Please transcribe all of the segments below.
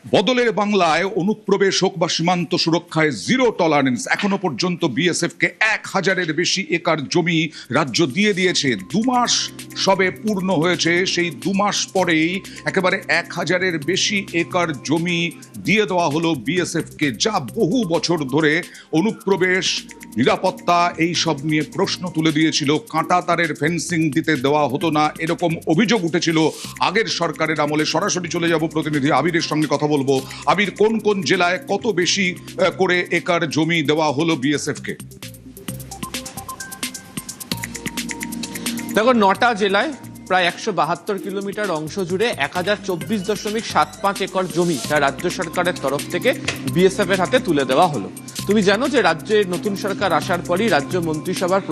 বদলের বাংলায় অনুপ্রবেশ হোক বা সীমান্ত সুরক্ষায় জিরো টলারেন্স। এখনো পর্যন্ত বিএসএফ কে 1000-এর বেশি একর জমি রাজ্য দিয়ে দিয়েছে। 2 মাস সবে পূর্ণ হয়েছে, সেই 2 মাস পরেই একেবারে 1000-এর বেশি একর জমি দিয়ে দেওয়া হলো বিএসএফ কে, যা বহু বছর ধরে অনুপ্রবেশ, নিরাপত্তা এই সব নিয়ে প্রশ্ন তুলে দিয়েছিল। কাঁটা তারের ফেন্সিং দিতে দেওয়া হতো না, এরকম অভিযোগ উঠেছিল আগের সরকারের আমলে। সরাসরি চলে যাব প্রতিনিধি আবিরের সঙ্গে কথা বলবো। আবির, কোন কোন জেলায় কত বেশি করে একর জমি দেওয়া হলো বিএসএফ কে? দেখো, 9টা জেলায় প্রায় 172 কিলোমিটার অংশ জুড়ে 1024.75 একর জমি তা রাজ্য সরকারের তরফ থেকে বিএসএফ এর হাতে তুলে দেওয়া হলো। তুমি জানো যে রাজ্যে নতুন সরকার আসার পরই রাজ্য মন্ত্রিসভার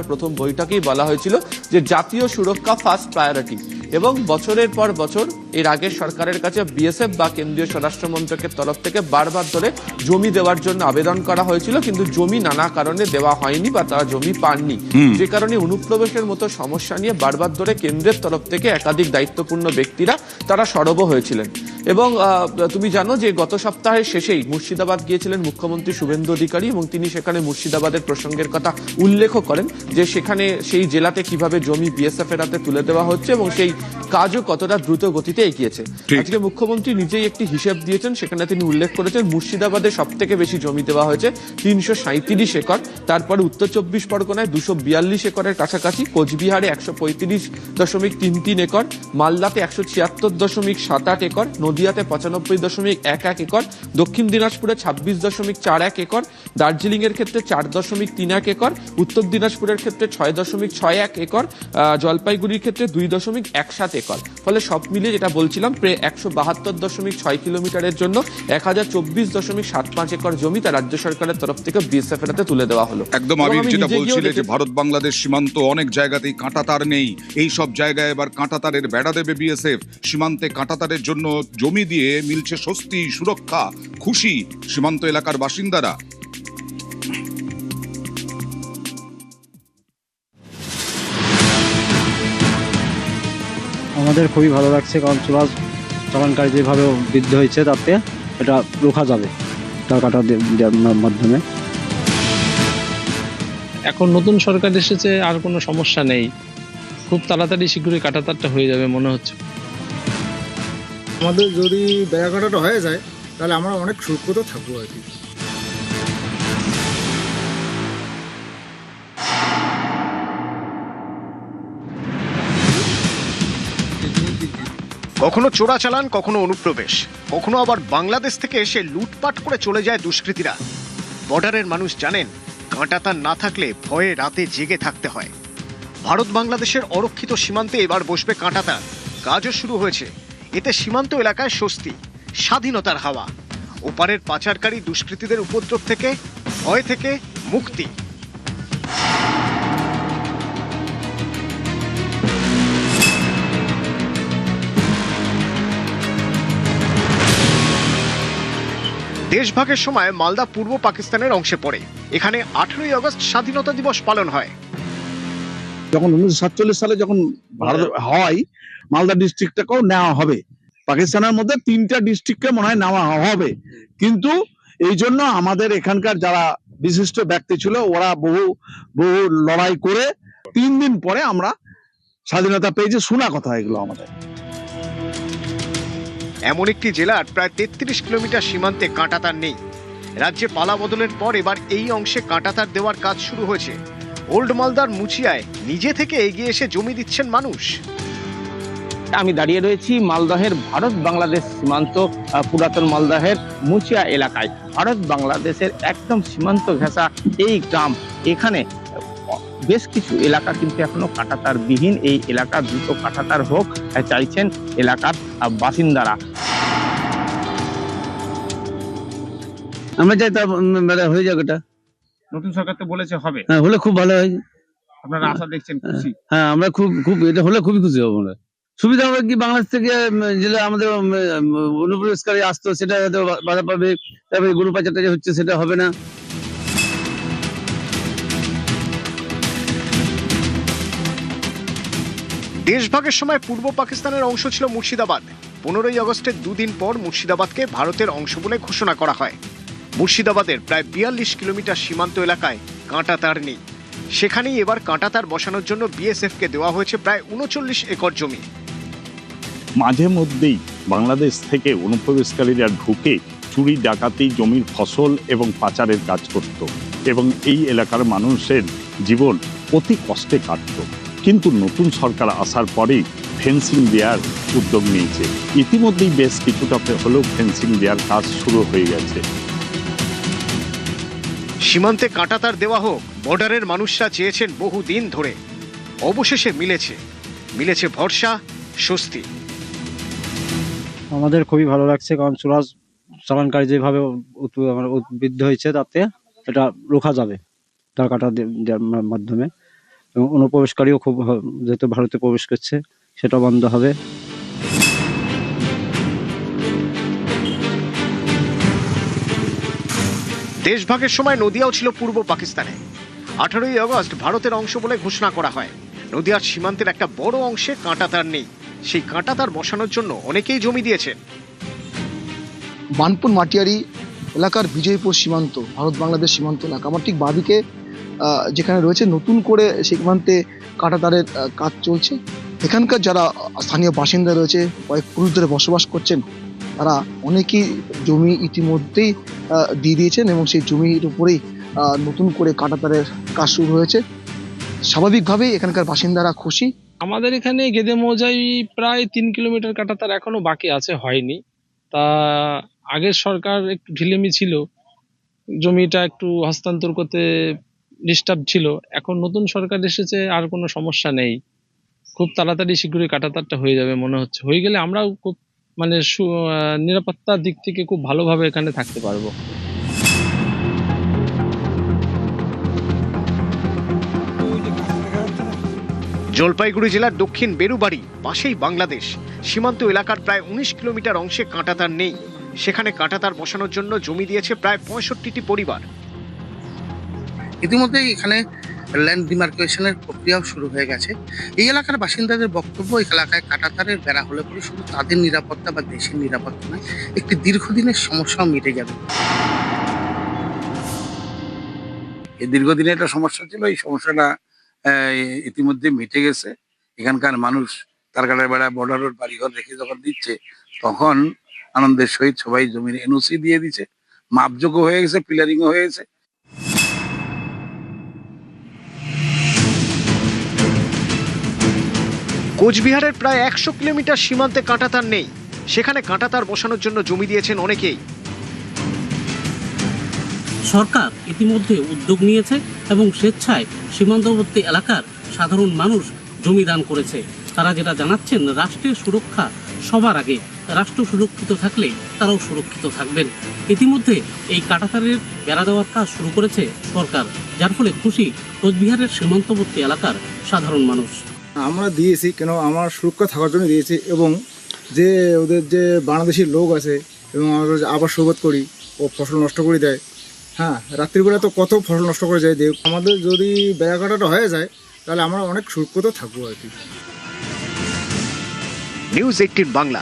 প্রথম বৈঠকেই বলা হয়েছিল যে জাতীয় সুরক্ষা ফার্স্ট প্রায়োরিটি, এবং বছরের পর বছর এর আগের সরকারের কাছে বিএসএফ বা কেন্দ্রীয় স্বরাষ্ট্র মন্ত্রকের তরফ থেকে বারবার ধরে জমি দেওয়ার জন্য আবেদন করা হয়েছিল, কিন্তু জমি নানা কারণে দেওয়া হয়নি বা তারা জমি পাননি। যে কারণে অনুপ্রবেশের মতো সমস্যা নিয়ে বারবার ধরে কেন্দ্রের তরফ থেকে একাধিক দায়িত্বপূর্ণ ব্যক্তিরা তারা সরব হয়েছিলেন। এবং তুমি জানো যে গত সপ্তাহের শেষেই মুর্শিদাবাদ গিয়েছিলেন মুখ্যমন্ত্রী শুভেন্দু অধিকারী, এবং তিনি সেখানে মুর্শিদাবাদের প্রসঙ্গের কথা উল্লেখ করেন যে সেখানে সেই জেলাতে কিভাবে জমি বিএসএফ এর হাতে তুলে দেওয়া হচ্ছে এবং সেই কাজও কতটা দ্রুত গতিতে এগিয়েছে। আজকে মুখ্যমন্ত্রী নিজেই একটি হিসেব দিয়েছেন, সেখানে তিনি উল্লেখ করেছেন মুর্শিদাবাদে সব থেকে বেশি জমি দেওয়া হয়েছে 337 একর, তারপরে উত্তর 24 পরগনায় 242 একরের কাছাকাছি, কোচবিহারে 135.33 একর, মালদাতে 176.78 একর, নদিয়াতে 95.11 একর, দক্ষিণ দিনাজপুরে 26.41 একর, দার্জিলিং এর ক্ষেত্রে 4.31 একর, উত্তর দিনাজপুরের ক্ষেত্রে 6.61 একর, জলপাইগুড়ির ক্ষেত্রে 2.17 একর। ফলে সব মিলিয়ে যেটা বলছিলাম, প্রায় 172.6 কিলোমিটারের জন্য 1024.75 একর জমি তা রাজ্য সরকারের তরফ থেকে বিএসএফ এর হাতে তুলে দেওয়া হলো। একদম আবির, যেটা বলছিলে যে ভারত বাংলাদেশ সীমান্ত অনেক জায়গাতেই কাঁটাতার নেই, এই সব জায়গায় এবার কাঁটাতারের বেড়া দেবে বিএসএফ। সীমান্তে কাঁটাতারের জন্য জমি দিয়ে মিলছে স্বস্তি, সুরক্ষা, খুশি সীমান্ত এলাকার বাসিন্দারা। আমাদের খুবই ভালো লাগছে, কারণ চলনকারী যেভাবে বৃদ্ধি হয়েছে তাতে এটা রোখা যাবে টাকাটা দেওয়ার মাধ্যমে। এখন নতুন সরকার এসেছে, আর কোনো সমস্যা নেই, খুব তাড়াতাড়ি শীঘ্রই কাটাতারটা হয়ে যাবে মনে হচ্ছে। আমাদের যদি বেড়া কাটাটা হয়ে যায় তাহলে আমরা অনেক সুরক্ষিত থাকবো আর কি। কখনো চোরাচালান, কখনো অনুপ্রবেশ, কখনো আবার বাংলাদেশ থেকে এসে লুটপাট করে চলে যায় দুষ্কৃতীরা। বর্ডারের মানুষ জানেন, কাঁটাতার না থাকলে ভয়ে রাতে জেগে থাকতে হয়। ভারত বাংলাদেশের অরক্ষিত সীমান্তে এবার বসবে কাঁটাতার, কাজও শুরু হয়েছে। এতে সীমান্ত এলাকায় স্বস্তি, স্বাধীনতার হাওয়া, ওপারের পাচারকারী দুষ্কৃতীদের উপদ্রব থেকে, ভয় থেকে মুক্তি। দেশভাগের সময় মালদা পূর্ব পাকিস্তানের অংশে পড়ে। এখানে 18ই আগস্ট স্বাধীনতা দিবস পালন হয়। যখন 1947 সালে যখন ভারত হয়, মালদা ডিস্ট্রিক্টটাকেও নেওয়া হবে। পাকিস্তানের মধ্যে 3টা ডিস্ট্রিক্টকে মনে হয় নেওয়া হবে, কিন্তু এই জন্য আমাদের এখানকার যারা বিশিষ্ট ব্যক্তি ছিল ওরা বহু লড়াই করে 3 দিন পরে আমরা স্বাধীনতা পেয়েছি। শোনা কথা এগুলো আমাদের। এমন একটি জেলার প্রায় 33 কিলোমিটার সীমান্তে কাঁটাতার নেই। রাজ্যে পালা বদলের পর এবার এই অংশে কাঁটাতার দেওয়ার কাজ শুরু হয়েছে। ওল্ড মালদার মুচিয়ায় নিজে থেকে এগিয়ে এসে জমি দিচ্ছেন মানুষ। আমি দাঁড়িয়ে রয়েছি মালদহের ভারত বাংলাদেশ সীমান্ত, পুরাতন মালদহের মুচিয়া এলাকায়। ভারত বাংলাদেশের একদম সীমান্ত ঘেঁষা এই গ্রাম, এখানে বেশ কিছু এলাকা কিন্তু এখনো কাঁটাতার বিহীন। এই এলাকা দ্রুত কাঁটাতার হোক চাইছেন এলাকার বাসিন্দারা। আমরা চাই তার হয়ে যাক। এটা নতুন সরকার তো বলেছে হবে, হলে খুব ভালো হয়। আপনারা আশা দেখছেন, খুশি? হ্যাঁ, আমরা খুব এটা হলে খুবই খুশি হবো। আমরা সুবিধা হবে কি, বাংলাদেশ থেকে যেটা আমাদের অনুপ্রবেশকারী আসতো সেটা হয়তো বাধা পাবে, তারপরে গরু পাচারটা হচ্ছে সেটা হবে না। দেশভাগের সময় পূর্ব পাকিস্তানের অংশ ছিল মুর্শিদাবাদ। 15ই আগস্টের দুদিন পর মুর্শিদাবাদকে ভারতের অংশ বলে ঘোষণা করা হয়। মুর্শিদাবাদের প্রায় 42 কিলোমিটার সীমান্ত এলাকায় কাঁটাতার নেই। সেখানেই এবার কাঁটাতার বসানোর জন্য বিএসএফকে দেওয়া হয়েছে প্রায় 39 একর জমি। মাঝে মধ্যেই বাংলাদেশ থেকে অনুপ্রবেশকারীরা ঢুকে চুরি ডাকাতি, জমির ফসল এবং পাচারের কাজ করত এবং এই এলাকার মানুষের জীবন অতি কষ্টে কাটত। কিন্তু নতুন সরকার আসার পরেই ফেন্সিং দেওয়ার উদ্যোগ নিয়েছে। ইতিমধ্যেই বেশ কিছুটা হলেও ফেন্সিং দেওয়ার কাজ শুরু হয়ে গেছে। সীমান্তে কাঁটাতার দেওয়া হোক, বর্ডারের মানুষরা চেয়েছেন বহুদিন ধরে। অবশেষে মিলেছে ভরসা, স্বস্তি। আমাদের খুবই ভালো লাগছে, কারণ চোরাজ চালানকারী যেভাবে উদ্বুদ্ধ হয়েছে তাতে এটা রোখা যাবে তার কাটা দেওয়ার মাধ্যমে, এবং অনুপ্রবেশকারীও খুব যেহেতু ভারতে প্রবেশ করছে সেটা বন্ধ হবে। দেশভাগের সময় নদিয়াও ছিল পূর্ব পাকিস্তানে। 18ই আগস্ট ভারতের অংশ বলে ঘোষণা করা হয়। নদিয়ার সীমান্তের একটা বড় অংশে কাঁটাতার নেই। সেই কাঁটাতার বসানোর জন্য অনেকেই জমি দিয়েছেন। বানপুর মাটিয়ারি এলাকার বিজয়পুর সীমান্ত, ভারত বাংলাদেশ সীমান্ত এলাকা, আমার ঠিক বাদিকে যেখানে রয়েছে নতুন করে সীমান্তে কাঁটাতারের কাজ চলছে। এখানকার যারা স্থানীয় বাসিন্দা রয়েছে, কয়েক পুরুষ ধরে বসবাস করছেন, তারা অনেকেই জমি ইতিমধ্যেই দিয়ে দিয়েছেন এবং সেই জমির উপরেই নতুন করে কাঁটাতারের কাজ শুরু হয়েছে। স্বাভাবিকভাবেই এখানকার বাসিন্দারা খুশি। আমাদের এখানে গেদে মৌজায় প্রায় 3 কিলোমিটার কাঁটাতার এখনো বাকি আছে, হয়নি। তা আগের সরকার একটু ঢিলেমি ছিল, জমিটা একটু হস্তান্তর করতে ডিস্টার্ব ছিল। এখন নতুন সরকার এসেছে, আর কোনো সমস্যা নেই। খুব তাড়াতাড়ি শীঘ্রই কাঁটাতারটা হয়ে যাবে মনে হচ্ছে। হয়ে গেলে আমরাও খুব মানে নিরাপত্তার দিক থেকে খুব ভালোভাবে এখানে থাকতে পারবো। জলপাইগুড়ি জেলার দক্ষিণ বেরুবাড়ি, পাশেই বাংলাদেশ। সীমান্ত এলাকার প্রায় 19 কিলোমিটার অংশে কাঁটাতার নেই। সেখানে কাঁটাতার বসানোর জন্য জমি দিয়েছে প্রায় 65টি পরিবার। ইতিমধ্যে এখানে ল্যান্ড ডিমার্কেশনের প্রক্রিয়াও শুরু হয়ে গেছে। এই এলাকার বাসিন্দাদের বক্তব্য, এই এলাকায় কাঁটাতারের বেড়া হলে পরে শুধু তাদের নিরাপত্তা বা দেশের নিরাপত্তা নয়, একটি দীর্ঘদিনের সমস্যাও মিটে যাবে। এই দীর্ঘদিনে একটা সমস্যা ছিল, এই সমস্যাটা ইতিমধ্যে মিটে গেছে। এখানকার মানুষ তার কাটার বেড়া, বর্ডার রোড, বাড়িঘর রেখে যখন দিচ্ছে, তখন আনন্দের সহিত সবাই জমির এনওসি দিয়ে দিচ্ছে, মাপযোগ্য হয়ে গেছে, পিলারিংও হয়ে গেছে। কোচবিহারের প্রায় 100 কিলোমিটার সীমান্তে কাঁটাতার নেই। সেখানে কাঁটাতার বসানোর জন্য জমি দিয়েছেন অনেকেই। সরকার ইতিমধ্যে উদ্যোগ নিয়েছে এবং স্বেচ্ছায় সীমান্তবর্তী এলাকার সাধারণ মানুষ জমি দান করেছে। তারা যেটা জানাচ্ছেন, রাষ্ট্রের সুরক্ষা সবার আগে, রাষ্ট্র সুরক্ষিত থাকলে তারাও সুরক্ষিত থাকবেন। ইতিমধ্যে এই কাঁটাতারের বেড়া দেওয়ার কাজ শুরু করেছে সরকার, যার ফলে খুশি কোচবিহারের সীমান্তবর্তী এলাকার সাধারণ মানুষ। আমরা দিয়েছি কেন, আমার সুরক্ষা থাকার জন্য দিয়েছি, এবং যে ওদের যে বাংলাদেশি লোক আছে এবং আমরা আবার সুরক্ষা করি, ও ফসল নষ্ট করে দেয়। হ্যাঁ, রাত্রিবেলা তো কত ফসল নষ্ট করে যায়। আমাদের যদি বেড়া কাটাটা হয়ে যায় তাহলে আমরা অনেক সুরক্ষিত থাকবো আর কি। নিউজ 18 বাংলা।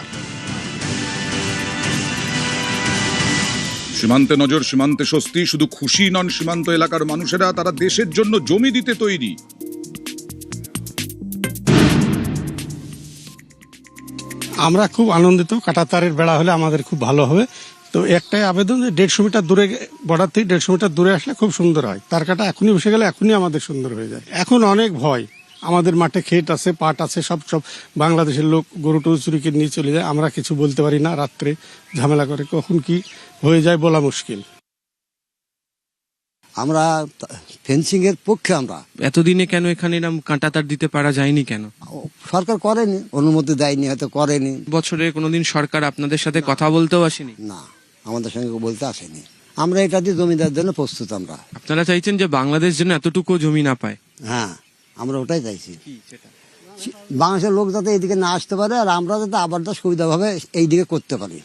সীমান্তে নজর, সীমান্তে স্বস্তি। শুধু খুশি নন সীমান্ত এলাকার মানুষেরা, তারা দেশের জন্য জমি দিতে তৈরি। আমরা খুব আনন্দিত। কাঁটাতারের বেড়া হলে আমাদের খুব ভালো হবে। তো একটাই আবেদন, যে 150 মিটার দূরে, বর্ডার থেকে 150 মিটার দূরে আসলে খুব সুন্দর হয়। তার কাটা এখনই বসে গেলে এখনই আমাদের সুন্দর হয়ে যায়। এখন অনেক ভয়, আমাদের মাঠে ক্ষেত আছে, পাট আছে, সব বাংলাদেশের লোক গরু টরু চুরিকে নিয়ে চলে যায়। আমরা কিছু বলতে পারি না, রাত্রে ঝামেলা করে কখন কি হয়ে যায় বলা মুশকিল। আমরা ফেন্সিং এর পক্ষে। আমরা এতদিনে কেন এখানে কাঁটাতার দিতে পারা যায়নি কেন? সরকার করেনি, অনুমতি দেয়নি, হয়তো করেনি। বছরে কোনোদিন সরকার আপনাদের সাথে কথা বলতেও আসেনি? না, আমাদের সঙ্গে বলতে আসেনি। আমরা এটা দিয়ে জমি দেওয়ার জন্য প্রস্তুত। আপনারা চাইছেন যে বাংলাদেশ যেন এতটুকু জমি না পায়? হ্যাঁ, আমরা ওটাই চাইছি। বাংলাদেশের লোক যাতে এইদিকে না আসতে পারে, আর আমরা যাতে আবার সুবিধাভাবে এইদিকে করতে পারি।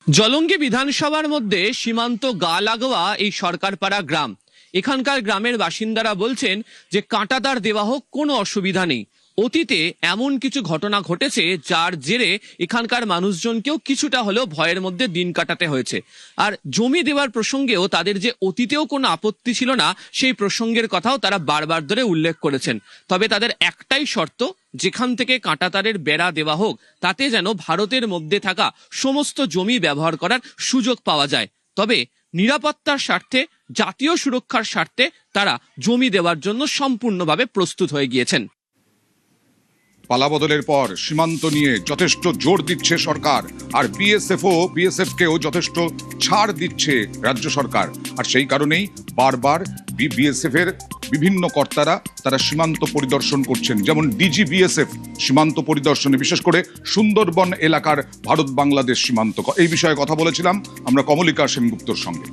জলঙ্গি বিধানসভার মধ্যে সীমান্ত গা লাগোয়া এই সরকারপাড়া গ্রাম। এখানকার গ্রামের বাসিন্দারা বলছেন যে কাঁটাতার দেওয়া হোক, কোনো অসুবিধা নেই। অতীতে এমন কিছু ঘটনা ঘটেছে যার জেরে এখানকার মানুষজনকেও কিছুটা হলেও ভয়ের মধ্যে দিন কাটাতে হয়েছে। আর জমি দেওয়ার প্রসঙ্গেও তাদের যে অতীতেও কোনো আপত্তি ছিল না, সেই প্রসঙ্গের কথাও তারা বারবার ধরে উল্লেখ করেছেন। তবে তাদের একটাই শর্ত, যেখান থেকে কাঁটাতারের বেড়া দেওয়া হোক তাতে যেন ভারতের মধ্যে থাকা সমস্ত জমি ব্যবহার করার সুযোগ পাওয়া যায়। তবে নিরাপত্তার স্বার্থে, জাতীয় সুরক্ষার স্বার্থে তারা জমি দেওয়ার জন্য সম্পূর্ণভাবে প্রস্তুত হয়ে গিয়েছেন। পালাবদলের পর সীমান্ত নিয়ে যথেষ্ট জোর দিচ্ছে সরকার, আর বিএসএফকেও যথেষ্ট ছাড় দিচ্ছে রাজ্য সরকার। আর সেই কারণেই বারবার বিএসএফ এর বিভিন্ন কর্তারা তারা সীমান্ত পরিদর্শন করছেন। যেমন ডিজি বিএসএফ সীমান্ত পরিদর্শনে, বিশেষ করে সুন্দরবন এলাকার ভারত বাংলাদেশ সীমান্ত, এই বিষয়ে কথা বলেছিলাম আমরা কমলিকা সেনগুপ্তর সঙ্গে।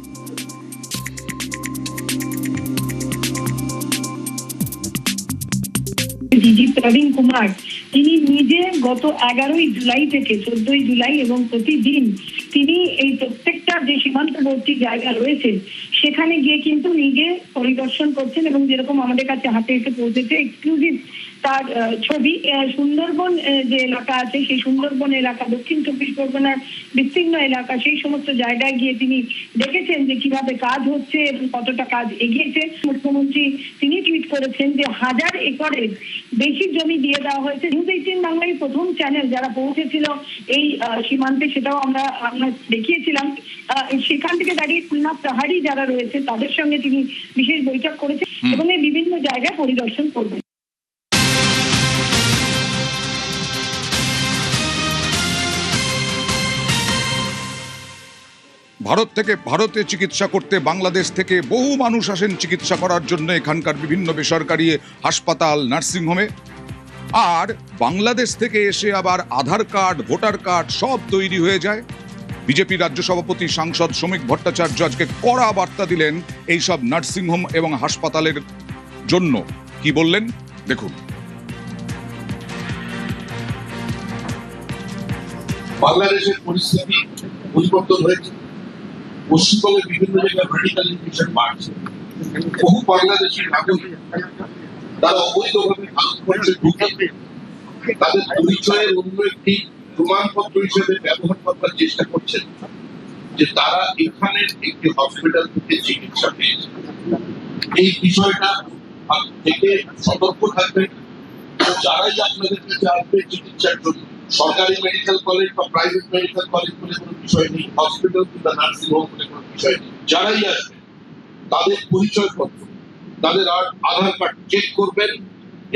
ডিজি প্রবীণ কুমার, তিনি নিজে গত 11ই জুলাই থেকে 14ই জুলাই এবং প্রতিদিন তিনি এই প্রত্যেকটা যে সীমান্তবর্তী জায়গা রয়েছে সেখানে গিয়ে কিন্তু নিজে পরিদর্শন করছেন, এবং যেরকম আমাদের কাছে হাতে এসে পৌঁছেছে এক্সক্লুসিভ তার ছবি, সুন্দরবন যে এলাকা আছে সেই সুন্দরবন এলাকা, দক্ষিণ 24 পরগনার বিস্তীর্ণ এলাকা, সেই সমস্ত জায়গায় গিয়ে তিনি দেখেছেন যে কিভাবে কাজ হচ্ছে এবং কতটা কাজ এগিয়েছে। মুখ্যমন্ত্রী তিনি টুইট করেছেন যে 1000 একরের বেশি জমি দিয়ে দেওয়া হয়েছে। নিউজ 18 বাংলায় প্রথম চ্যানেল যারা পৌঁছেছিল এই সীমান্তে, সেটাও আমরা দেখিয়েছিলাম। সেখান থেকে দাঁড়িয়ে খুলনা প্রহারী যারা রয়েছে তাদের সঙ্গে তিনি বিশেষ বৈঠক করেছেন এবং এই বিভিন্ন জায়গায় পরিদর্শন করবেন। ভারতে চিকিৎসা করতে বাংলাদেশ থেকে বহু মানুষ আসেন চিকিৎসা করার জন্য এখানকার বিভিন্ন বেসরকারি হাসপাতাল, নার্সিংহোমে। আর বাংলাদেশ থেকে এসে আবার আধার কার্ড, ভোটার কার্ড সব তৈরি হয়ে যায়। বিজেপি রাজ্য সভাপতি সাংসদ শ্রমিক ভট্টাচার্য আজকে কড়া বার্তা দিলেন এইসব নার্সিংহোম এবং হাসপাতালের জন্য। কি বললেন দেখুন। বাংলাদেশের পরিস্থিতি পরিবর্তন হয়েছে। পশ্চিমবঙ্গের বিভিন্ন জায়গায় মেডিকেল ইনফেকশন বাড়ছে। বহু বাংলাদেশি নাগরিক তারা অবৈধভাবে ভারতবর্ষে ঢুকে তাদের পরিচয়ের অন্য একটি প্রমাণপত্র হিসেবে ব্যবহার করার চেষ্টা করছেন যে তারা এখানের একটি হসপিটাল থেকে চিকিৎসা পেয়েছে। এই বিষয়টা থেকে সতর্ক থাকবেন। যারাই আপনাদের কাছে আসবে চিকিৎসার জন্য, সরকারি মেডিকেল কলেজ বা প্রাইভেট মেডিকেল কলেজ বলে কোনো বিষয় নেই, হসপিটাল কিংবা নার্সিং হোম বলে কোনো বিষয় নেই, যারাই আসবে তাদের পরিচয়পত্র, তাদের আধার কার্ড চেক করবেন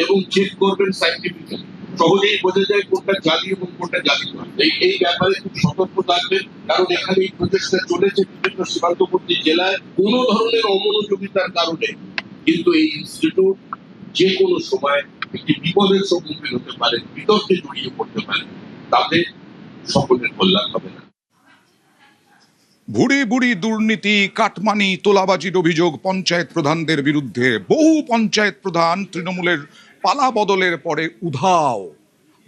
এবং চেক করবেন সাইন্টিফিক্যালি। সহজেই বোঝা যায় কোনটা জালি এবং কোনটা জালি নয়। এই ব্যাপারে খুব সতর্ক থাকবেন, কারণ এখানে এই প্রচেষ্টা চলেছে বিভিন্ন সীমান্তবর্তী জেলায়। কোনো ধরনের অমনোযোগিতার কারণে কিন্তু এই ইনস্টিটিউট যে কোনো সময় একটি বিপদের সম্মুখীন হতে পারে, বিতর্কে জড়িয়ে পড়তে পারে, তাতে সকলের কল্যাণ হবে না। ভুড়ি ভুড়ি দুর্নীতি, কাটমানি, তোলাবাজির অভিযোগ পঞ্চায়েত প্রধানদের বিরুদ্ধে। বহু পঞ্চায়েত প্রধান তৃণমূলের পালা বদলের পরে উধাও।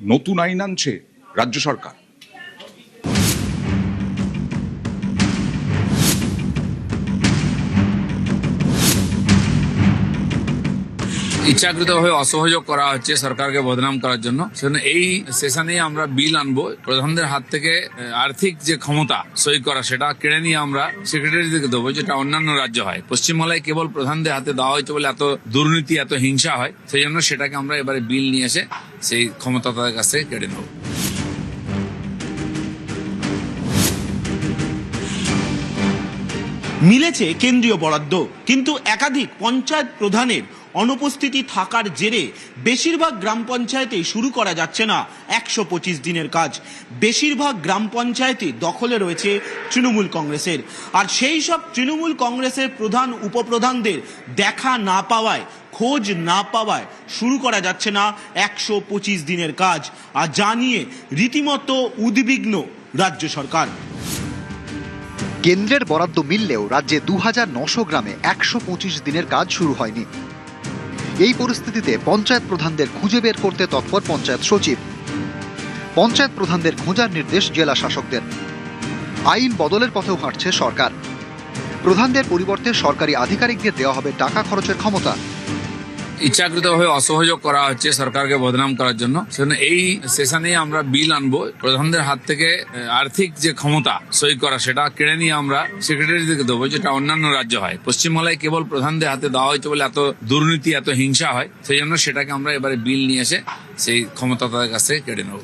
নতুন আইন আনছে রাজ্য সরকার। ইচ্ছাকৃতভাবে অসহযোগ করা হচ্ছে সরকারকে বদনাম করার জন্য। সেজন্য এই সেশনে আমরা বিল আনবো, প্রধানদের হাত থেকে আর্থিক যে ক্ষমতা সই করা সেটা কেড়ে নিয়ে আমরা সেক্রেটারিদেরকে দেবো, যেটা অন্যান্য রাজ্য হয়। পশ্চিমবাংলায় কেবল প্রধানদের হাতে দেওয়া হয়েছে বলে এত দুর্নীতি, এত হিংসা হয়। সেই জন্য সেটাকে আমরা এবারে বিল নিয়ে এসে সেই ক্ষমতা তাদের কাছ থেকে কেড়ে নেব। মিলেছে কেন্দ্রীয় বরাদ্দ, কিন্তু একাধিক পঞ্চায়েত প্রধানের অনুপস্থিতি থাকার জেরে বেশিরভাগ গ্রাম পঞ্চায়েতে শুরু করা যাচ্ছে না 125 দিনের কাজ। বেশিরভাগ গ্রাম পঞ্চায়েতে দখলে রয়েছে তৃণমূল কংগ্রেসের, আর সেই সব তৃণমূল কংগ্রেসের প্রধান উপপ্রধানদের দেখা না পাওয়ায়, খোঁজ না পাওয়ায় শুরু করা যাচ্ছে না 125 দিনের কাজ। আর জানিয়ে রীতিমতো উদ্বিগ্ন রাজ্য সরকার। কেন্দ্রের বরাদ্দ মিললেও রাজ্যে 2900 গ্রামে 125 দিনের কাজ শুরু হয়নি। এই পরিস্থিতিতে পঞ্চায়েত প্রধানদের খুঁজে বের করতে তৎপর পঞ্চায়েত সচিব। পঞ্চায়েত প্রধানদের খোঁজার নির্দেশ জেলা শাসকদের। আইন বদলের পথেও হাঁটছে সরকার। প্রধানদের পরিবর্তে সরকারি আধিকারিকদের দেওয়া হবে টাকা খরচের ক্ষমতা। ইচ্ছাকৃতভাবে অসহযোগ করা হচ্ছে সরকারকে বদনাম করার জন্য। সেজন্য এই সেশনে আমরা বিল আনবো, প্রধানদের হাত থেকে আর্থিক যে ক্ষমতা সই করা সেটা কেড়ে নিয়ে আমরা সেক্রেটারিদেরকে দেবো, যেটা অন্যান্য রাজ্য হয়। পশ্চিমবাংলায় কেবল প্রধানদের হাতে দেওয়া হয়েছে বলে এত দুর্নীতি, এত হিংসা হয়, সেই জন্য সেটাকে আমরা এবারে বিল নিয়ে এসে সেই ক্ষমতা তাদের কাছ থেকে কেড়ে নেব।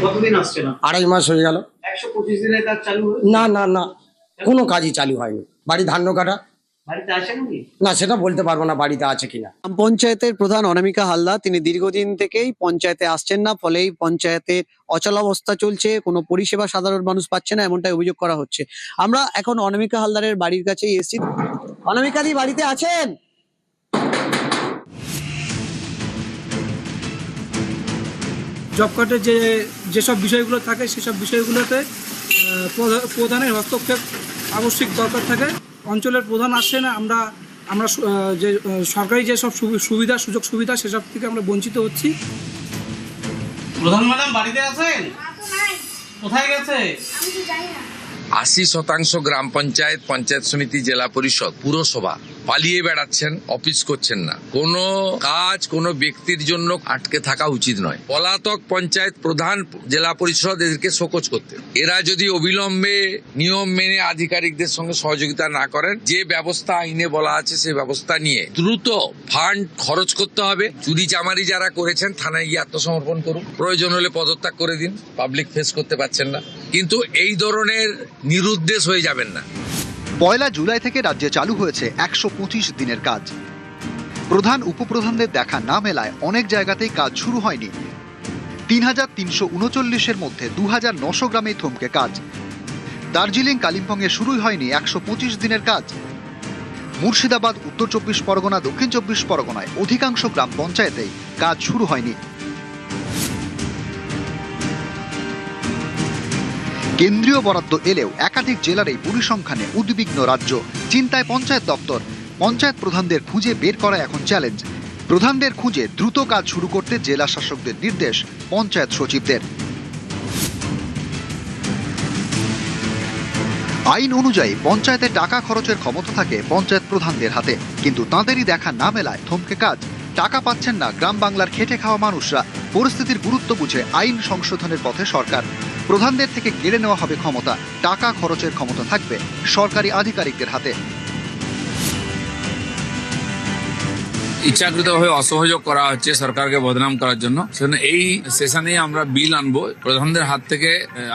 কতদিন আসছে না? 2.5 মাস হয়ে গেল। 125 দিনের কাজ চালু না না না, কোনো কাজই চালু হয়নি। বাড়ি ধান্য কাটা, বাড়িতে আসেন উনি? না সেটা বলতে পারবো না বাড়িতে আছে কিনা। গ্রাম পঞ্চায়েতের প্রধান অনামিকা হালদার তিনি দীর্ঘদিন থেকেই পঞ্চায়েতে আসছেন না, ফলেই পঞ্চায়েতের অচলাবস্থা চলছে, কোনো পরিষেবা সাধারণ মানুষ পাচ্ছে না, এমনটাই অভিযোগ করা হচ্ছে। আমরা এখন অনামিকা হালদারের বাড়ির কাছেই এসেছি। অনামিকা দি বাড়িতে আছেন? জব কার্ডের যেসব বিষয়গুলো থাকে সেসব বিষয়গুলোতে প্রধানের হস্তক্ষেপ আবশ্যিক দরকার থাকে। অঞ্চলের প্রধান আসছে না, আমরা যে সরকারি যেসব সুবিধা সুযোগ সুবিধা সেসব থেকে আমরা বঞ্চিত হচ্ছি। প্রধান ম্যাডাম বাড়িতে আছেন? কোথায় গেছে? 80% গ্রাম পঞ্চায়েত, পঞ্চায়েত সমিতি, জেলা পরিষদ, পুরসভা পালিয়ে বেড়াচ্ছেন, অফিস করছেন না। কোনো কাজ কোনো ব্যক্তির জন্য আটকে থাকা উচিত নয়। পলাতক পঞ্চায়েত প্রধান, জেলা পরিষদ এদেরকে শোকজ করতে। এরা যদি অবিলম্বে নিয়ম মেনে আধিকারিকদের সঙ্গে সহযোগিতা না করেন, যে ব্যবস্থা আইনে বলা আছে সেই ব্যবস্থা নিয়ে দ্রুত ফান্ড খরচ করতে হবে। চুরি চামারি যারা করেছেন থানায় গিয়ে আত্মসমর্পণ করুন, প্রয়োজন হলে পদত্যাগ করে দিন, পাবলিক ফেস করতে পারছেন না। কিন্তু এই ধরনের নিরুদ্দেশ হয়ে যাবেন না। 1 জুলাই থেকে রাজ্যে চালু হয়েছে 125 দিনের কাজ। প্রধান উপপ্রধানদের দেখা না মেলায় অনেক জায়গাতেই কাজ শুরু হয়নি। 3339-এর মধ্যে 2900 গ্রামে থমকে কাজ। দার্জিলিং, কালিম্পংয়ে শুরুই হয়নি 125 দিনের কাজ। মুর্শিদাবাদ, উত্তর 24 পরগনা, দক্ষিণ 24 পরগনায় অধিকাংশ গ্রাম পঞ্চায়েতেই কাজ শুরু হয়নি। কেন্দ্রীয় বরাদ্দ এলেও একাধিক জেলার এই পরিসংখ্যানে উদ্বিগ্ন রাজ্য। চিন্তায় পঞ্চায়েত দপ্তর। পঞ্চায়েত প্রধানদের খুঁজে বের করা এখন চ্যালেঞ্জ। প্রধানদের খুঁজে দ্রুত কাজ শুরু করতে জেলা শাসকদের নির্দেশ পঞ্চায়েত সচিবদের। আইন অনুযায়ী পঞ্চায়েতে টাকা খরচের ক্ষমতা থাকে পঞ্চায়েত প্রধানদের হাতে, কিন্তু তাঁদেরই দেখা না মেলায় থমকে কাজ। টাকা পাচ্ছেন না গ্রাম বাংলার খেটে খাওয়া মানুষরা। পরিস্থিতির গুরুত্ব বুঝে আইন সংশোধনের পথে সরকার। প্রধানদের থেকে কেড়ে নেওয়া হবে ক্ষমতা, টাকা খরচের ক্ষমতা থাকবে সরকারি আধিকারিকদের হাতে। ইচ্ছাকৃতভাবে অসহযোগ করা হচ্ছে সরকারকে বদনাম করার জন্য। সেজন্য এই সেশনে আমরা বিল আনবো, প্রধানদের হাত থেকে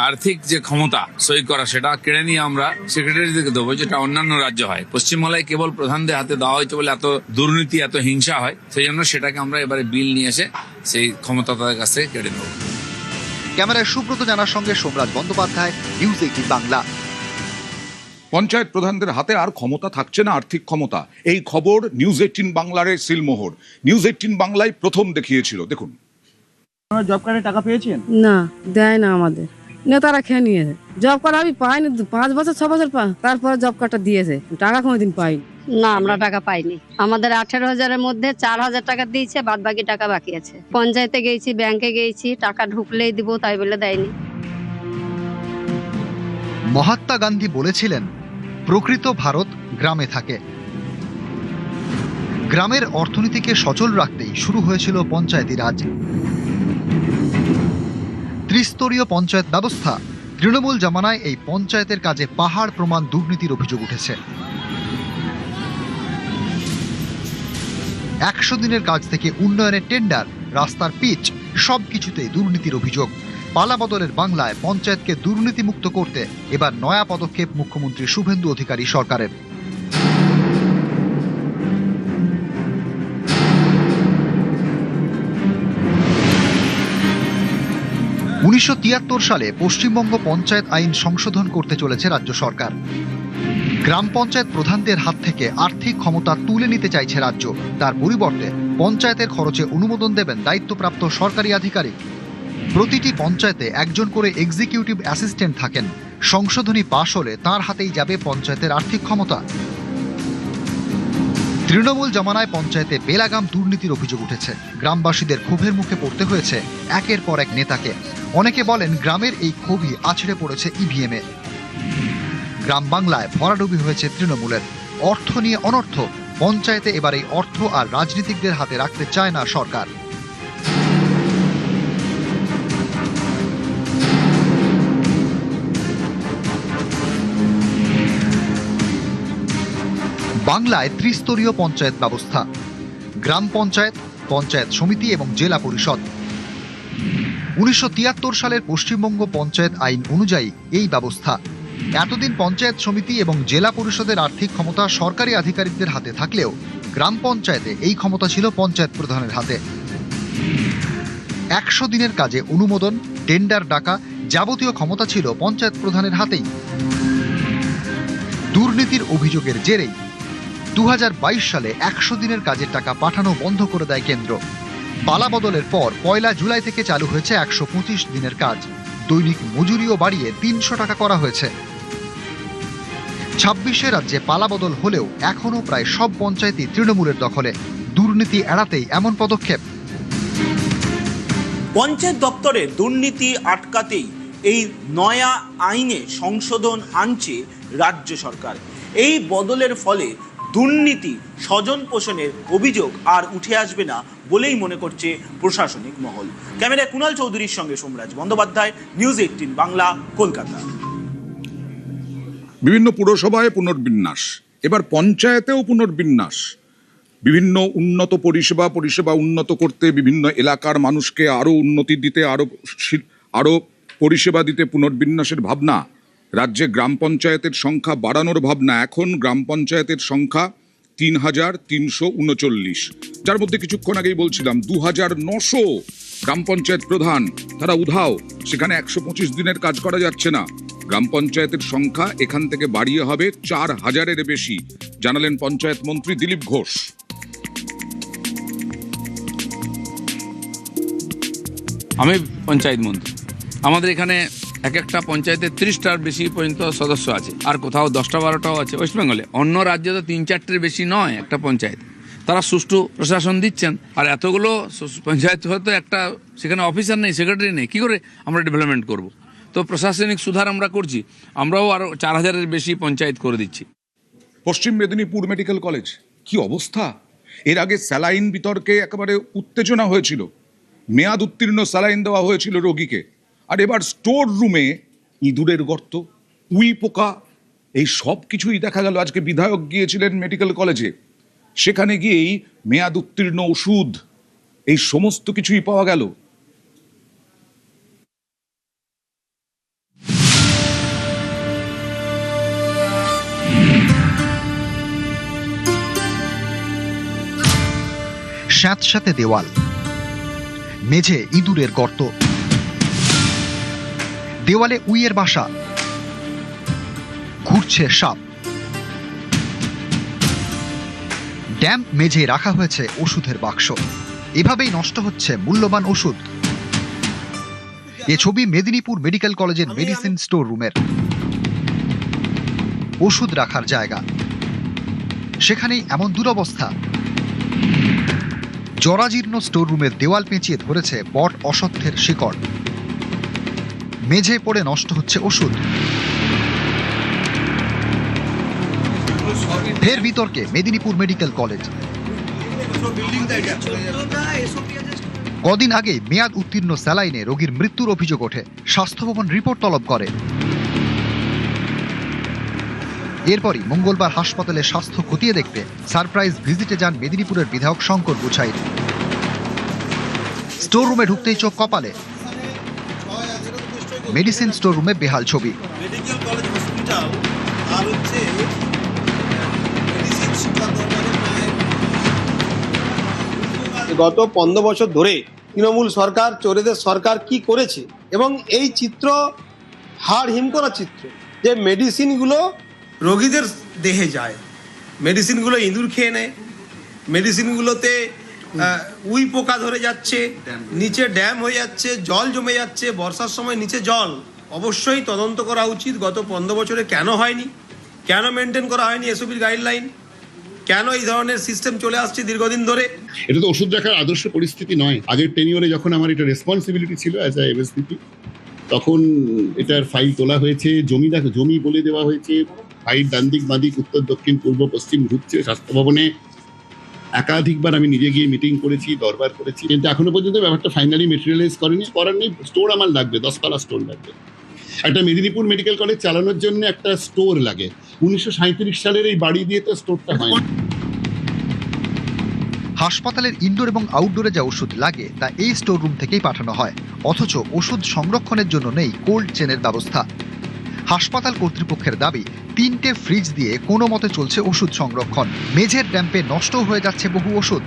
আর্থিক যে ক্ষমতা সই করা সেটা কেড়ে নিয়ে আমরা সেক্রেটারিদেরকে দেবো, যেটা অন্যান্য রাজ্য হয়। পশ্চিমবাংলায় কেবল প্রধানদের হাতে দেওয়া হয়েছে বলে এত দুর্নীতি, এত হিংসা হয়, সেই জন্য সেটাকে আমরা এবারে বিল নিয়ে এসে সেই ক্ষমতা তাদের কাছ থেকে কেড়ে নেব। ক্যামেরায় সুব্রত জানার সঙ্গে সোমরাজ বন্দ্যোপাধ্যায়, নিউজ 18 বাংলা। পঞ্চায়েত প্রধানদের হাতে আর ক্ষমতা থাকছে না, আর্থিক ক্ষমতা। এই খবর নিউজ 18 বাংলার সিলমোহর। নিউজ 18 বাংলায় প্রথম দেখিয়েছিল। দেখুন। জব কার্ডে টাকা পেয়েছেন? না, দেয় না আমাদের নেতারা, খেয়ে নিয়েছে। জব কার্ড আমি পাইনি, 5 বছর 6 বছর তারপরে জব কার্ডটা দিয়েছে, টাকা কোনোদিন পাইনি। না, আমরা টাকা পাইনি। আমাদের 18,000-এর মধ্যে 4,000 টাকা দিয়েছে, বাদ বাকি টাকা বাকি আছে। পঞ্চায়েতে গেছি, ব্যাংকে গেছি, টাকা ঢুকলেই দিব, তাই বলে দেয়নি। মহাত্মা গান্ধী বলেছিলেন, প্রকৃত ভারত গ্রামে থাকে। গ্রামের অর্থনীতিকে সচল রাখতেই শুরু হয়েছিল পঞ্চায়েতি রাজ। ত্রিস্তরীয় পঞ্চায়েত ব্যবস্থা। তৃণমূল জামানায় এই পঞ্চায়েতের কাজে পাহাড় প্রমাণ দুর্নীতির অভিযোগ উঠেছে। 100 দিনের কাজ থেকে উন্নয়নের টেন্ডার, রাস্তার পিচ, সবকিছুতেই দুর্নীতির অভিযোগ। পালাবদলের বাংলায় পঞ্চায়েতকে দুর্নীতিমুক্ত করতে এবার নয়া পদক্ষেপ মুখ্যমন্ত্রী শুভেন্দু অধিকারী সরকারের। 1973 সালে পশ্চিমবঙ্গ পঞ্চায়েত আইন সংশোধন করতে চলেছে রাজ্য সরকার। গ্রাম পঞ্চায়েত প্রধানদের হাত থেকে আর্থিক ক্ষমতা তুলে নিতে চাইছে রাজ্য। তার পরিবর্তে পঞ্চায়েতের খরচে অনুমোদন দেবেন দায়িত্বপ্রাপ্ত সরকারি আধিকারিক। প্রতিটি পঞ্চায়েতে একজন করে এক্সিকিউটিভ অ্যাসিস্ট্যান্ট থাকেন। সংশোধনী পাশ হলে তাঁর হাতেই যাবে পঞ্চায়েতের আর্থিক ক্ষমতা। তৃণমূল জমানায় পঞ্চায়েতে বেলাগাম দুর্নীতির অভিযোগ উঠেছে। গ্রামবাসীদের ক্ষোভের মুখে পড়তে হয়েছে একের পর এক নেতাকে। অনেকে বলেন গ্রামের এই ক্ষোভই আছড়ে পড়েছে ইভিএমে। গ্রাম বাংলায় ভরাডুবি হয়েছে তৃণমূলের। অর্থ নিয়ে অনর্থ, পঞ্চায়েতে এবার এই অর্থ আর রাজনীতিকদের হাতে রাখতে চায় না সরকার। বাংলায় ত্রিস্তরীয় পঞ্চায়েত ব্যবস্থা, গ্রাম পঞ্চায়েত, পঞ্চায়েত সমিতি এবং জেলা পরিষদ। 1973 সালের পশ্চিমবঙ্গ পঞ্চায়েত আইন অনুযায়ী এই ব্যবস্থা। এতদিন পঞ্চায়েত সমিতি এবং জেলা পরিষদের আর্থিক ক্ষমতা সরকারি আধিকারিকদের হাতে থাকলেও গ্রাম পঞ্চায়েতে এই ক্ষমতা ছিল পঞ্চায়েত প্রধানের হাতে। 100 দিনের কাজে অনুমোদন, টেন্ডার ডাকা যাবতীয় ক্ষমতা ছিল পঞ্চায়েত প্রধানের হাতেই। দুর্নীতির অভিযোগের জেরেই 2022 সালে 100 দিনের কাজের টাকা পাঠানো বন্ধ করে দেয় কেন্দ্র। পালা বদলের পর 1 জুলাই থেকে চালু হয়েছে 125 দিনের কাজ। দৈনিক মজুরিও বাড়িয়ে 300 টাকা করা হয়েছে। 26 রাজ্যে পালা বদল হলেও এখনো প্রায় সব পঞ্চায়েতই তৃণমূলের দখলে। দুর্নীতি এড়াতেই এমন পদক্ষেপ। পঞ্চায়েত দপ্তরে দুর্নীতি আটকাতেই এই নয়া আইনে সংশোধন আনছে রাজ্য সরকার। এই বদলের ফলে দুর্নীতি, স্বজন পোষণের অভিযোগ আর উঠে আসবে না বলেই মনে করছে প্রশাসনিক মহল। ক্যামেরায় কুণাল চৌধুরীর সঙ্গে সোমরাজ বন্দ্যোপাধ্যায়, নিউজ 18 বাংলা, কলকাতা। বিভিন্ন পুরসভায় পুনর্বিন্যাস, এবার পঞ্চায়েতেও পুনর্বিন্যাস। বিভিন্ন উন্নত পরিষেবা উন্নত করতে, বিভিন্ন এলাকার মানুষকে আরো উন্নতি দিতে, আরো পরিষেবা দিতে পুনর্বিন্যাসের ভাবনা। রাজ্যে গ্রাম পঞ্চায়েতের সংখ্যা বাড়ানোর ভাবনা। এখন গ্রাম পঞ্চায়েতের সংখ্যা 3,339, যার মধ্যে কিছুক্ষণ আগেই বলছিলাম 2,900 গ্রাম পঞ্চায়েত প্রধান, তারা উধাও। সেখানে 125 দিনের কাজ করা যাচ্ছে না। গ্রাম পঞ্চায়েতের সংখ্যা এখান থেকে বাড়িয়ে হবে 4,000-এর বেশি, জানালেন পঞ্চায়েত মন্ত্রী দিলীপ ঘোষ। আমি পঞ্চায়েত মন্ত্রী, আমাদের এখানে এক একটা পঞ্চায়েতে 30টার বেশি পর্যন্ত সদস্য আছে, আর কোথাও 10টা-12টাও আছে ওয়েস্ট বেঙ্গলে। অন্য রাজ্যে তো 3-4টের বেশি নয় একটা পঞ্চায়েত। তারা সুষ্ঠু প্রশাসন দিচ্ছেন, আর এতগুলো পঞ্চায়েত হয়তো একটা সেখানে অফিসার নেই, সেক্রেটারি নেই, কী করে আমরা ডেভেলপমেন্ট করব? তো প্রশাসনিক সুধার আমরা করছি, আমরাও আরও 4,000-এর বেশি পঞ্চায়েত করে দিচ্ছি। পশ্চিম মেদিনীপুর মেডিকেল কলেজ কি অবস্থা! এর আগে স্যালাইন বিতর্কে একেবারে উত্তেজনা হয়েছিল, মেয়াদ উত্তীর্ণ স্যালাইন দেওয়া হয়েছিল রোগীকে। আর এবার স্টোর রুমে ইঁদুরের গর্ত, উই পোকা, এই সব কিছুই দেখা গেল। আজকে বিধায়ক গিয়েছিলেন মেডিকেল কলেজে, সেখানে গিয়েই মেয়াদ উত্তীর্ণ ওষুধ, এই সমস্ত কিছুই পাওয়া গেল। স্যাঁতস্যাঁতে দেওয়াল, মেঝে ইঁদুরের গর্ত, দেওয়ালে উইয়ের বাসা, ঘুরছে সাপ। ড্যাম মেঝে রাখা হয়েছে ওষুধের বাক্স। এভাবেই নষ্ট হচ্ছে মূল্যবান ওষুধ। এ ছবি মেদিনীপুর মেডিকেল কলেজের মেডিসিন স্টোর রুমের। ওষুধ রাখার জায়গা, সেখানেই এমন দুরবস্থা। জরাজীর্ণ স্টোর রুমের দেওয়াল পেঁচিয়ে ধরেছে বট অসত্যের শিকড়। মেঝে পড়ে নষ্ট হচ্ছে ওষুধ। ফের বিতর্কে মেদিনীপুর মেডিকেল কলেজ। কদিন আগে মেয়াদ উত্তীর্ণ স্যালাইনে রোগীর মৃত্যুর অভিযোগ ওঠে। স্বাস্থ্য ভবন রিপোর্ট তলব করে। এরপরই মঙ্গলবার হাসপাতালে স্বাস্থ্য খতিয়ে দেখতে সারপ্রাইজ ভিজিটে যান মেদিনীপুরের বিধায়ক শঙ্কর বুছাইল। স্টোর রুমে ঢুকতেই চোখ কপালে। মেডিসিন স্টোর রুমে বেহাল ছবি। গত 15 বছর ধরে তৃণমূল সরকার, চোরেদের সরকার কি করেছে, এবং এই চিত্র হাড় হিম করা চিত্র, যে মেডিসিনগুলো রোগীদের দেহে যায়, মেডিসিনগুলো ইঁদুর খেয়ে নেয়, মেডিসিনগুলোতে উই পোকা ধরে যাচ্ছে, নিচে ড্যাম হয়ে যাচ্ছে, জল জমে যাচ্ছে, বর্ষার সময় নিচে জল, অবশ্যই তদন্ত করা উচিত গত 15 বছরে কেন হয়নি, কেন মেনটেন করা হয়নি এসওপির গাইডলাইন, কেন এই ধরনের সিস্টেম চলে আসছে দীর্ঘদিন ধরে। এটা তো ওষুধ রাখার আদর্শ পরিস্থিতি নয়। আগের টেনিওরে যখন আমার এটা রেসপন্সিবিলিটি ছিল অ্যাজ আ এমএসপিপি, তখন এটার ফাইল তোলা হয়েছে, জমি বলে দেওয়া হয়েছে, ফাইল ডান দিক বাঁ দিক উত্তর দক্ষিণ পূর্ব পশ্চিম ঘুরছে। স্বাস্থ্য ভবনে একাধিকবার আমি নিজে গিয়ে মিটিং করেছি, দরবার করেছি, কিন্তু এখনো পর্যন্ত ব্যাপারটা ফাইনালি মেটেরিয়ালাইজ করেনি। করার নেই, স্টোর আমার লাগবে, 10 তলা স্টোর লাগবে। একটা মেদিনীপুর মেডিকেল কলেজ চালানোর জন্য একটা স্টোর লাগে। 1937 সালের এই বাড়ি দিয়ে তো স্টোরটা হয়। হাসপাতালের ইনডোর এবং আউটডোরে যা ওষুধ লাগে তা এই স্টোর রুম থেকেই পাঠানো হয়, অথচ ওষুধ সংরক্ষণের জন্য নেই কোল্ড চেনের ব্যবস্থা। হাসপাতাল কর্তৃপক্ষের দাবি 3টে ফ্রিজ দিয়ে কোনো মতে চলছে ওষুধ সংরক্ষণ। মেঝের ড্যাম্পে নষ্ট হয়ে যাচ্ছে বহু ওষুধ।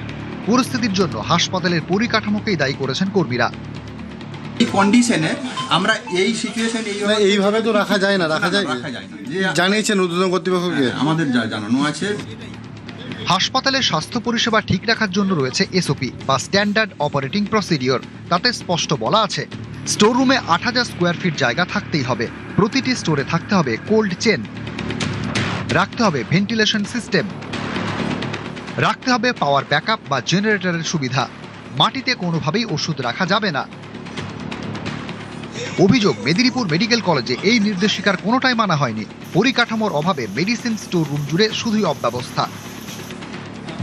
পরিস্থিতির জন্য হাসপাতালের পরিকাঠামোকেই দায়ী করেছেন কর্মীরা। এই কন্ডিশনে আমরা এই সিচুয়েশন এইভাবে তো রাখা যায় না, রাখা যায় না। জানিয়েছেন ঊর্ধ্বতন কর্তৃপক্ষকে? আমাদের জানানো আছে। হাসপাতালের স্বাস্থ্য পরিষেবা ঠিক রাখার জন্য রয়েছে এসওপি বা স্ট্যান্ডার্ড অপারেটিং প্রসিডিওর। তাতে স্পষ্ট বলা আছে স্টোর রুমে 8000 স্কোয়ার ফিট জায়গা থাকতেই হবে। প্রতিটি স্টোরে থাকতে হবে কোল্ড চেন, রাখতে হবে ভেন্টিলেশন সিস্টেম, রাখতে হবে পাওয়ার ব্যাকআপ বা জেনারেটরের সুবিধা। মাটিতে কোনোভাবেই ওষুধ রাখা যাবে না। অভিযোগ, মেদিনীপুর মেডিকেল কলেজে এই নির্দেশিকার কোনোটাই মানা হয়নি। পরিকাঠামোর অভাবে মেডিসিন স্টোর রুম জুড়ে শুধুই অব্যবস্থা।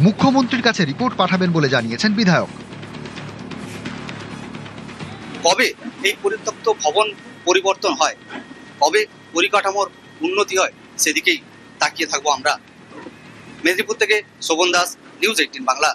মুখ্যমন্ত্রীর কাছে রিপোর্ট পাঠাবেন বলে জানিয়েছেন বিধায়ক। কবে এই পরিত্যক্ত ভবন পরিবর্তন হয়, কবে পরিকাঠামোর উন্নতি হয়, সেদিকেই তাকিয়ে থাকবো আমরা। মেদিনীপুর থেকে শোভন দাস, নিউজ 18 বাংলা।